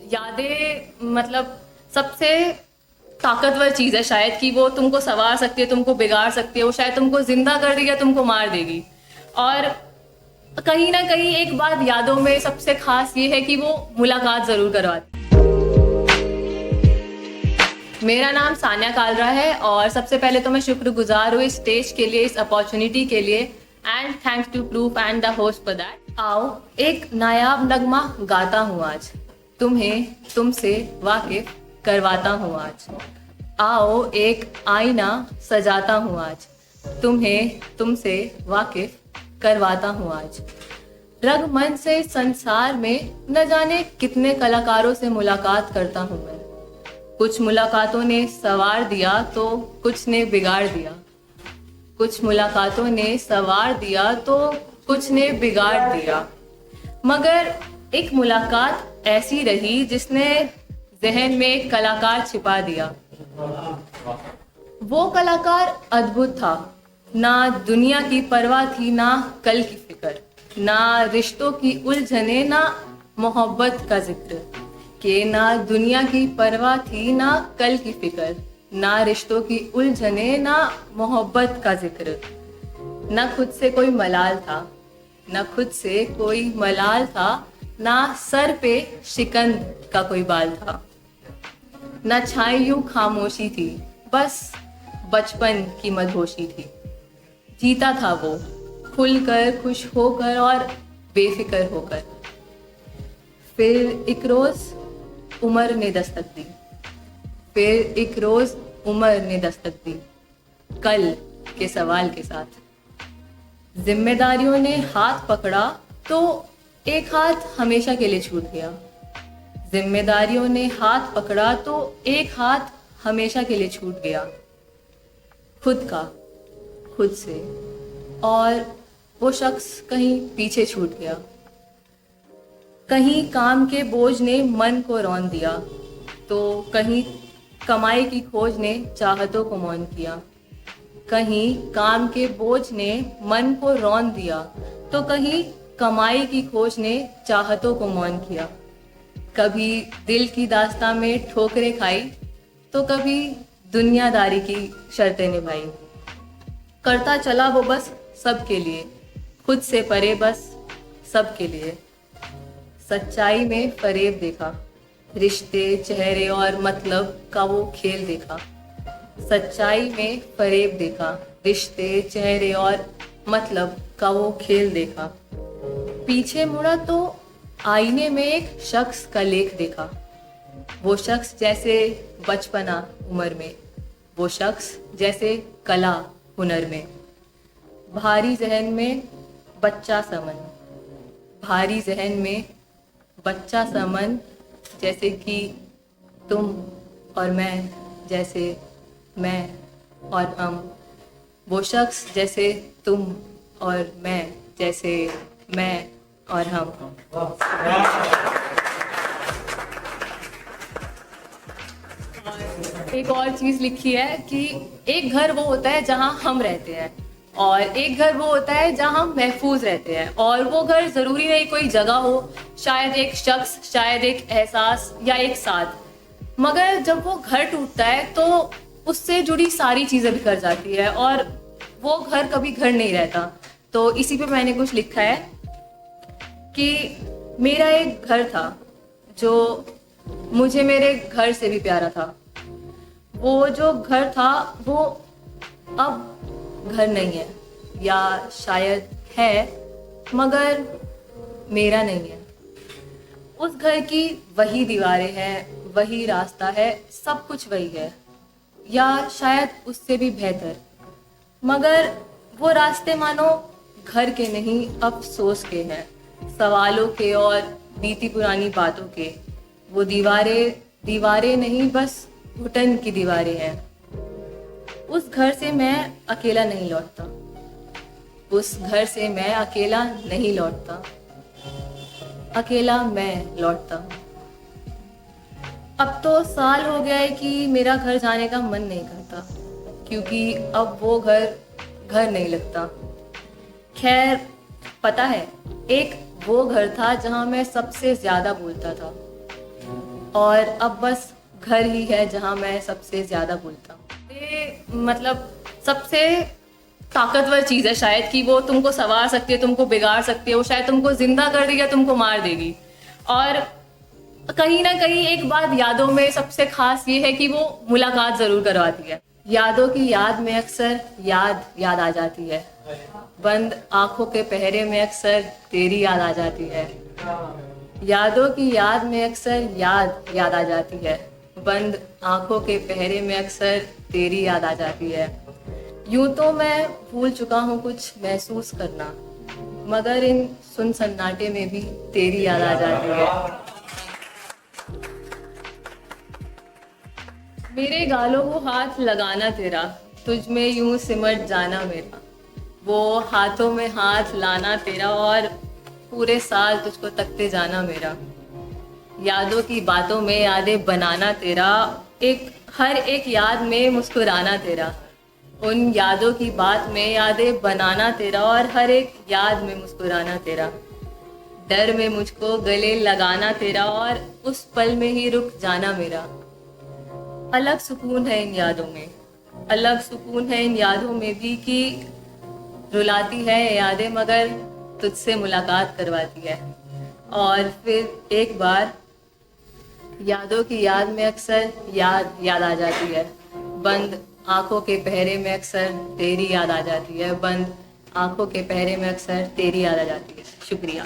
यादें मतलब सबसे ताकतवर चीज है शायद, कि वो तुमको संवार सकती है, तुमको बिगाड़ सकती है, वो शायद तुमको जिंदा कर देगी या तुमको मार देगी। और कहीं ना कहीं एक बात यादों में सबसे खास ये है कि वो मुलाकात जरूर करवाती। मेरा नाम सान्या कालरा है और सबसे पहले तो मैं शुक्रगुजार हूँ इस स्टेज के लिए, इस अपॉर्चुनिटी के लिए, and thanks to proof and the host for that. आओ एक नायाब नगमा गाता हूँ आज, तुम्हें तुमसे वाकिफ करवाता हूँ आज। आओ एक आईना सजाता हूँ आज, तुम्हें तुमसे वाकिफ करवाता हूँ आज। रंगमंच से संसार में न जाने कितने कलाकारों से मुलाकात करता हूँ मैं। कुछ मुलाकातों ने संवार दिया तो कुछ ने बिगाड़ दिया, कुछ मुलाकातों ने संवार दिया तो कुछ ने बिगाड़ दिया, मगर एक मुलाकात ऐसी रही जिसने जहन में एक कलाकार छिपा दिया। वो कलाकार अद्भुत था, ना दुनिया की परवाह थी, ना कल की फिक्र, ना रिश्तों की उलझने, ना मोहब्बत का जिक्र। कि ना दुनिया की परवाह थी, ना कल की फिक्र, ना रिश्तों की उलझने, ना मोहब्बत का जिक्र। ना खुद से कोई मलाल था, ना खुद से कोई मलाल था, ना सर पे शिकंद का कोई बाल था। ना छाई यूं खामोशी थी, बस बचपन की मदहोशी थी। जीता था वो खुलकर, खुश होकर और बेफिक्र होकर। फिर एक रोज उम्र ने दस्तक दी, फिर एक रोज उम्र ने दस्तक दी, कल के सवाल के साथ। जिम्मेदारियों ने हाथ पकड़ा तो एक हाथ हमेशा के लिए छूट गया। जिम्मेदारियों ने हाथ पकड़ा तो एक हाथ हमेशा के लिए छूट गया। खुद का, खुद से, और वो शख्स कहीं पीछे छूट गया। कहीं काम के बोझ ने मन को रौंद दिया तो कहीं कमाई की खोज ने चाहतों को मौन किया। कहीं काम के बोझ ने मन को रौंद दिया तो कहीं कमाई की खोज ने चाहतों को मौन किया। कभी दिल की दास्तां में ठोकरें खाई तो कभी दुनियादारी की शर्तें निभाई। करता चला वो बस सबके लिए, खुद से परे बस सबके लिए। सच्चाई में फरेब देखा, रिश्ते, चेहरे और मतलब का वो खेल देखा। सच्चाई में फरेब देखा, रिश्ते, चेहरे और मतलब का वो खेल देखा। पीछे मुड़ा तो आईने में एक शख्स का लेख देखा। वो शख्स जैसे बचपना उम्र में, वो शख्स जैसे कला हुनर में। भारी जहन में बच्चा समन, भारी जहन में बच्चा समन, जैसे कि तुम और मैं, जैसे मैं और हम। वो शख्स जैसे तुम और मैं, जैसे मैं और हम। एक और चीज लिखी है कि एक घर वो होता है जहां हम रहते हैं और एक घर वो होता है जहां हम महफूज रहते हैं। और वो घर जरूरी नहीं कोई जगह हो, शायद एक शख्स, शायद एक एहसास या एक साथ, मगर जब वो घर टूटता है तो उससे जुड़ी सारी चीजें बिखर जाती है और वो घर कभी घर नहीं रहता। तो इसी पे मैंने कुछ लिखा है कि मेरा एक घर था जो मुझे मेरे घर से भी प्यारा था। वो जो घर था वो अब घर नहीं है, या शायद है मगर मेरा नहीं है। उस घर की वही दीवारें हैं, वही रास्ता है, सब कुछ वही है, या शायद उससे भी बेहतर, मगर वो रास्ते मानो घर के नहीं अफसोस के हैं, सवालों के और बीती पुरानी बातों के। वो दीवारें दीवारें नहीं, बस घुटन की दीवारें हैं। उस घर से मैं अकेला नहीं लौटता, उस घर से मैं अकेला नहीं लौटता, अकेला मैं लौटता हूँ। अब तो साल हो गया है कि मेरा घर जाने का मन नहीं करता, क्योंकि अब वो घर घर नहीं लगता। खैर, पता है, एक वो घर था जहाँ मैं सबसे ज्यादा बोलता था, और अब बस घर ही है जहाँ मैं सबसे ज़्यादा भूलता हूँ। ये मतलब सबसे ताकतवर चीज़ है शायद कि वो तुमको संवार सकती है, तुमको बिगाड़ सकती है, वो शायद तुमको जिंदा कर देगी या तुमको मार देगी। और कहीं ना कहीं एक बात यादों में सबसे खास ये है कि वो मुलाकात जरूर करवाती है। यादों की याद में अक्सर याद आ जाती है, बंद आंखों के पहरे में अक्सर तेरी याद आ जाती है। यादों की याद में अक्सर याद आ जाती है, बंद आंखों के पहरे में अक्सर तेरी याद आ जाती है। यूं तो मैं भूल चुका हूँ कुछ महसूस करना, मगर इन सुन सन्नाटे में भी तेरी याद आ जाती है। मेरे गालों को हाथ लगाना तेरा, तुझ में यूं सिमट जाना मेरा, वो हाथों में हाथ लाना तेरा और पूरे साल तुझको तकते जाना मेरा। यादों की बातों में यादें बनाना तेरा, हर एक याद में मुस्कुराना तेरा। उन यादों की बात में यादें बनाना तेरा और हर एक याद में मुस्कुराना तेरा। डर में मुझको गले लगाना तेरा और उस पल में ही रुक जाना मेरा। अलग सुकून है इन यादों में, अलग सुकून है इन यादों में भी कि रुलाती है यादें मगर तुझसे मुलाकात करवाती है। और फिर एक बार यादों की याद में अक्सर याद आ जाती है, बंद आंखों के पहरे में अक्सर तेरी याद आ जाती है, बंद आंखों के पहरे में अक्सर तेरी याद आ जाती है। शुक्रिया।